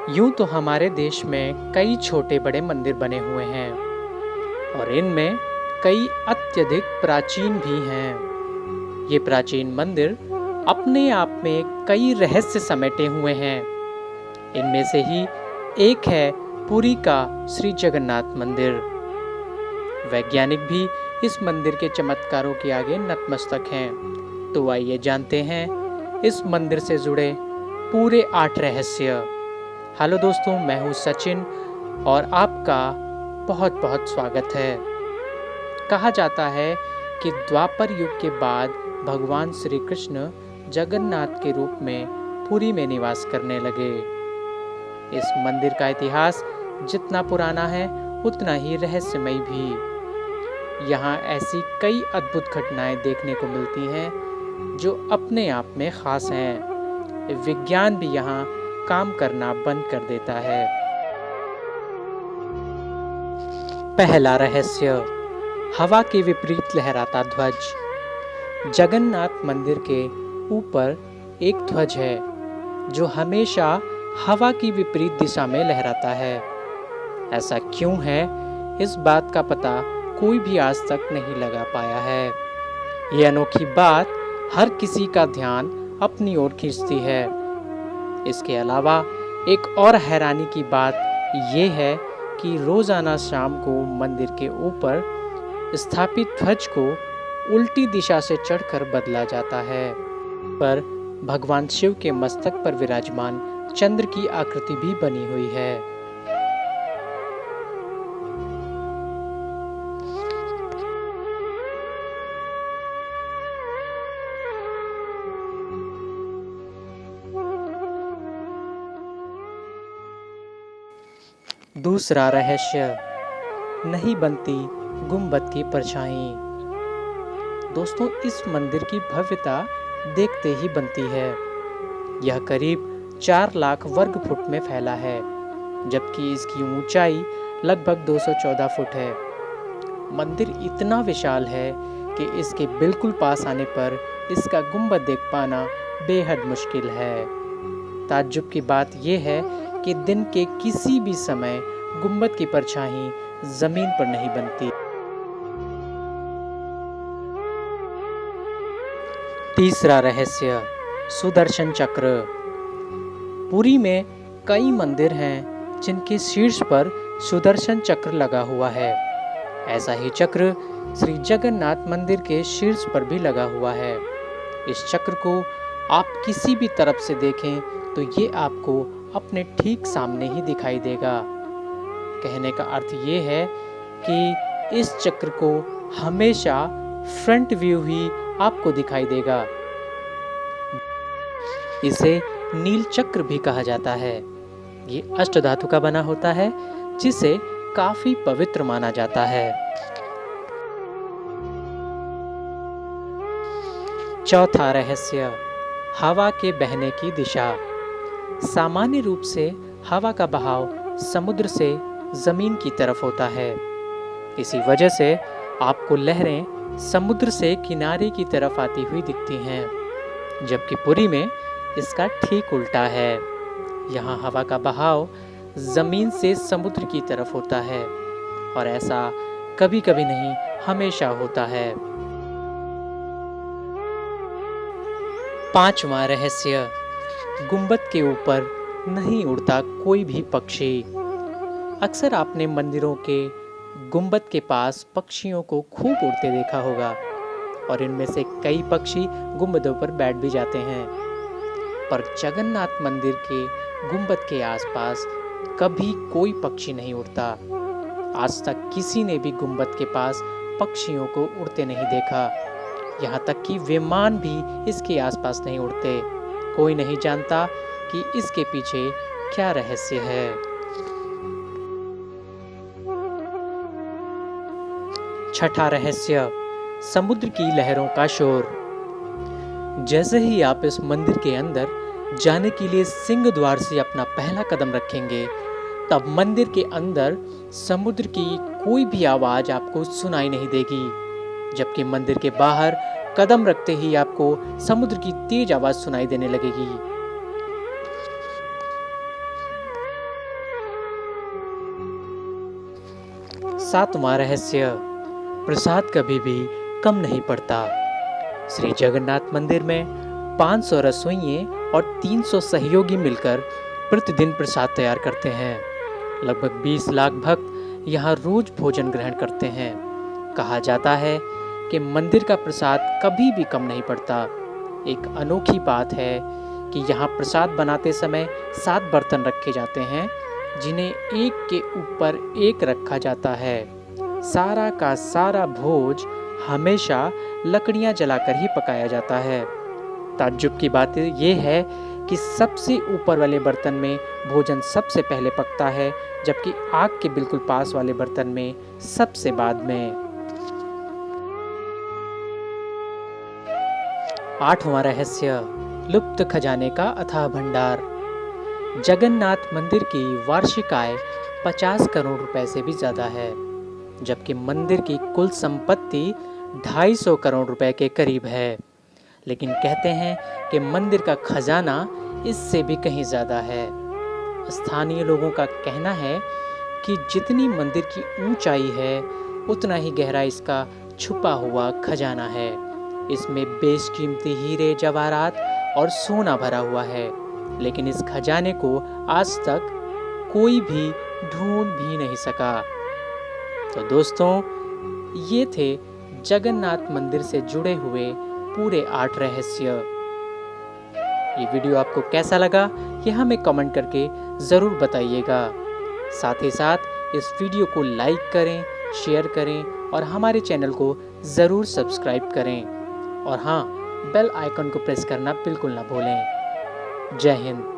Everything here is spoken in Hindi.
यूं तो हमारे देश में कई छोटे बड़े मंदिर बने हुए हैं और इनमें कई अत्यधिक प्राचीन भी हैं। ये प्राचीन मंदिर अपने आप में कई रहस्य समेटे हुए हैं। इनमें से ही एक है पुरी का श्री जगन्नाथ मंदिर। वैज्ञानिक भी इस मंदिर के चमत्कारों के आगे नतमस्तक हैं। तो आइए जानते हैं इस मंदिर से जुड़े पूरे 8 रहस्य। हेलो दोस्तों, मैं हूँ सचिन और आपका बहुत बहुत स्वागत है। कहा जाता है कि द्वापर युग के बाद भगवान श्री कृष्ण जगन्नाथ के रूप में पुरी में निवास करने लगे। इस मंदिर का इतिहास जितना पुराना है उतना ही रहस्यमय भी। यहाँ ऐसी कई अद्भुत घटनाएं देखने को मिलती हैं जो अपने आप में खास हैं। विज्ञान भी यहाँ काम करना बंद कर देता है। पहला रहस्य, हवा के विपरीत लहराता ध्वज। जगन्नाथ मंदिर के ऊपर एक ध्वज है जो हमेशा हवा की विपरीत दिशा में लहराता है। ऐसा क्यों है, इस बात का पता कोई भी आज तक नहीं लगा पाया है। यह अनोखी बात हर किसी का ध्यान अपनी ओर खींचती है। इसके अलावा एक और हैरानी की बात यह है कि रोजाना शाम को मंदिर के ऊपर स्थापित ध्वज को उल्टी दिशा से चढ़कर बदला जाता है। पर भगवान शिव के मस्तक पर विराजमान चंद्र की आकृति भी बनी हुई है। दूसरा रहस्य, नहीं बनती गुंबद की परछाई। दोस्तों, इस मंदिर की भव्यता देखते ही बनती है। यह करीब 4 लाख वर्ग फुट में फैला है, जबकि इसकी ऊंचाई लगभग 214 फुट है। मंदिर इतना विशाल है कि इसके बिल्कुल पास आने पर इसका गुंबद देख पाना बेहद मुश्किल है। ताज्जुब की बात यह है कि दिन के किसी भी समय गुंबद की परछाई जमीन पर नहीं बनती। तीसरा रहस्य, सुदर्शन चक्र। पुरी में कई मंदिर हैं जिनके शीर्ष पर सुदर्शन चक्र लगा हुआ है। ऐसा ही चक्र श्री जगन्नाथ मंदिर के शीर्ष पर भी लगा हुआ है। इस चक्र को आप किसी भी तरफ से देखें तो ये आपको अपने ठीक सामने ही दिखाई देगा। कहने का अर्थ ये है कि इस चक्र को हमेशा फ्रंट व्यू ही आपको दिखाई देगा। इसे नील चक्र भी कहा जाता है। ये अष्टधातु का बना होता है जिसे काफी पवित्र माना जाता है। चौथा रहस्य, हवा के बहने की दिशा। सामान्य रूप से हवा का बहाव समुद्र से जमीन की तरफ होता है। इसी वजह से आपको लहरें समुद्र से किनारे की तरफ आती हुई दिखती हैं, जबकि पुरी में इसका ठीक उल्टा है। यहाँ हवा का बहाव जमीन से समुद्र की तरफ होता है और ऐसा कभी कभी नहीं, हमेशा होता है। पांचवा रहस्य, गुंबद के ऊपर नहीं उड़ता कोई भी पक्षी। अक्सर आपने मंदिरों के गुंबद के पास पक्षियों को खूब उड़ते देखा होगा और इनमें से कई पक्षी गुंबदों पर बैठ भी जाते हैं। पर जगन्नाथ मंदिर के गुंबद के आसपास कभी कोई पक्षी नहीं उड़ता। आज तक किसी ने भी गुंबद के पास पक्षियों को उड़ते नहीं देखा। यहाँ तक कि विमान भी इसके आसपास नहीं उड़ते। कोई नहीं जानता कि इसके पीछे क्या रहस्य है। छठा रहस्य, समुद्र की लहरों का शोर। जैसे ही आप इस मंदिर के अंदर जाने के लिए सिंह द्वार से अपना पहला कदम रखेंगे, तब मंदिर के अंदर समुद्र की कोई भी आवाज आपको सुनाई नहीं देगी, जबकि मंदिर के बाहर कदम रखते ही आपको समुद्र की तेज आवाज सुनाई देने लगेगी। सातवां रहस्य, प्रसाद कभी भी कम नहीं पड़ता। श्री जगन्नाथ मंदिर में 500 रसोइये और 300 सहयोगी मिलकर प्रतिदिन प्रसाद तैयार करते हैं। लगभग 20 लाख भक्त यहाँ रोज भोजन ग्रहण करते हैं। कहा जाता है कि मंदिर का प्रसाद कभी भी कम नहीं पड़ता। एक अनोखी बात है कि यहाँ प्रसाद बनाते समय 7 बर्तन रखे जाते हैं, जिन्हें एक के ऊपर एक रखा जाता है। सारा का सारा भोज हमेशा लकड़ियाँ जलाकर ही पकाया जाता है। ताज्जुब की बात यह है कि सबसे ऊपर वाले बर्तन में भोजन सबसे पहले पकता है, जबकि आग के बिल्कुल पास वाले बर्तन में सबसे बाद में। 8वां रहस्य, लुप्त खजाने का अथाह भंडार। जगन्नाथ मंदिर की वार्षिक आय 50 करोड़ रुपए से भी ज्यादा है, जबकि मंदिर की कुल संपत्ति 250 करोड़ रुपए के करीब है। लेकिन कहते हैं कि मंदिर का खजाना इससे भी कहीं ज्यादा है। स्थानीय लोगों का कहना है कि जितनी मंदिर की ऊंचाई है, उतना ही गहरा इसका छुपा हुआ खजाना है। इसमें बेशकीमती हीरे, जवाहरात और सोना भरा हुआ है, लेकिन इस खजाने को आज तक कोई भी ढूंढ भी नहीं सका। तो दोस्तों, ये थे जगन्नाथ मंदिर से जुड़े हुए पूरे 8 रहस्य। ये वीडियो आपको कैसा लगा, ये हमें कमेंट करके ज़रूर बताइएगा। साथ ही साथ इस वीडियो को लाइक करें, शेयर करें और हमारे चैनल को ज़रूर सब्सक्राइब करें। और हाँ, बेल आइकन को प्रेस करना बिल्कुल ना भूलें। जय हिंद।